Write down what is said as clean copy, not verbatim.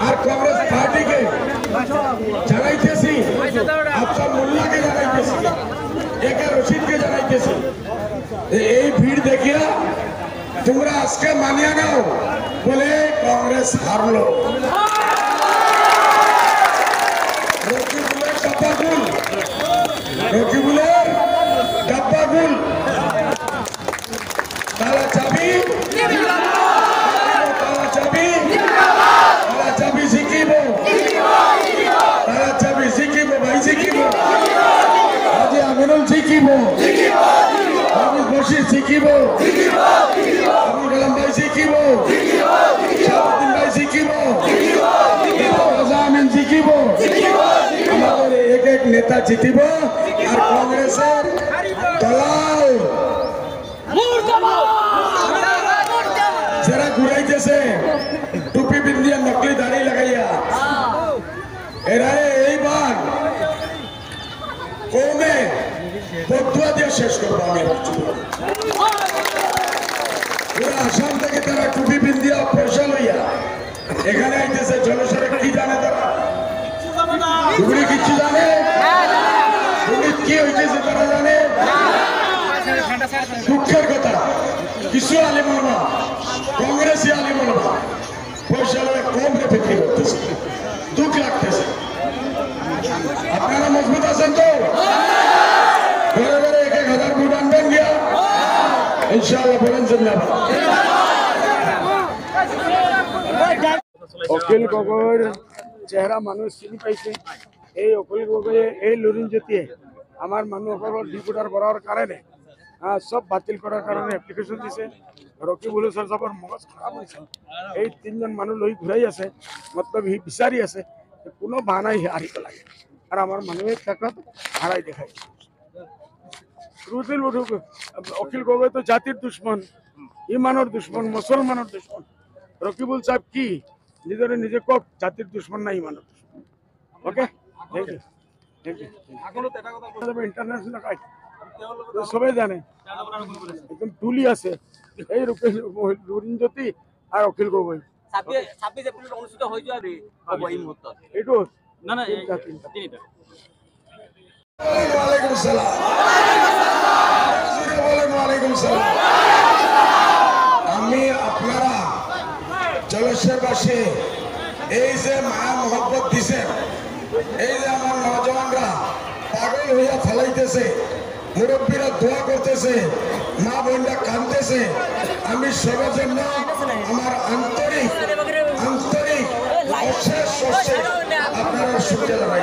আর কংগ্রেস পার্টিকে জানাইতেছি, আফতাব মোল্লাকে জানাইতেছি, একে রশিদকে জানাইতেছি, এই ভিড় দেখিয়া তোমরা আজকে মানিয়া নাও বলে কংগ্রেস হারলো। রকিবুলের ডাব্বাগুল, রকিবুলের ডাব্বাগুল, তালা চাবি, তালা চাবি, তালা চাবি শিখিব, তালা চাবি শিখিব, ভাই শিখিব, আজি আমিনুল শিখিব, হাফিজ বশির শিখিব, আবুল কালাম ভাই শিখিব, শাহাবুদ্দিন ভাই শিখিব, আমিন শিখিব। আমাদের এক এক নেতা জিতিব আর কংগ্রেসের দলাল যারা ঘুরাইতেছে টুপি বিন্দিয়া নকলি দাড়ি লাগাইয়া, এরা এইবার কমে বদুয়া দিয়ে শেষ করবো। আমি পুরো আসাম থেকে তারা টুপি বিন্দিয়া পয়সা লইয়া এখানে আইতেছে। জনসরে কি জানে তারা? হুগলি কিচ্ছু জানে? হুগলি কি হইতেছে তারা জানে? দুঃখের কথা, কিছু আলিমুল না, কংগ্রেসী আলিমুল না পয়সা লয়ে কম রে বিক্রি করতেছে, দুঃখ লাগতেছে। আপনারা মজবুত আছেন তো? ঘরে ঘরে 1000 ভোট আনবেন গিয়া ইনশাআল্লাহ, বলেন জিন্দাবাদ। অখিল গগৈর চেহারা মানুষ চিনি পাইছে। এই অখিল গগৈয়ে এই লুরিনজ্যোতিয়ে আমার মানুহসকল ডিপুটার করার কারণে সব বাতিল করার কারণে এপ্লিকেশন দিছে। রকিবুল সাহেবের মগজ খারাপ হয়েছে। এই 3জন মানুষ লই ঘুরাই আছে, মতলব হি বিচারি আছে কোনো বাহানাই হারিব লাগে। আর আমার মানুষের টাকা হারাই দেখাই। রুদিল উঠুক, অখিল গগৈ তো জাতির দুশ্মন, ইমানের দুশ্মন, মুসলমানের দুশ্মন। রকিবুল সাহেব কি নিজের নিজে কক জাতির দুশ্মন না ইমানের দুশ্মন। Okay, thank you, thank you. International কাজ সবাই জানে, একদম টুলি আছে এই লুরিনজ্যোতি আর অখিল গগৈ। 26 এপ্রিল অনুষ্ঠিত হয়েছে আর এই মুহূর্ত এইটো না না তিনিটা। ওয়ালাইকুম সালাম, ওয়ালাইকুম সালাম। আমি আপনারা জলেশ্বরবাসী এই যে মায়া মহব্বত দিছেন, এই যে আমার নজওয়ানরা পাগল হইয়া ফেলাইতেছে, মুরব্বীরা দোয়া করতেছে, মা বোনরা কাঁদতেছে, আমি সবার জন্য আমার আন্তরিক অশেষ আপনারা শুকরিয়া জানাই।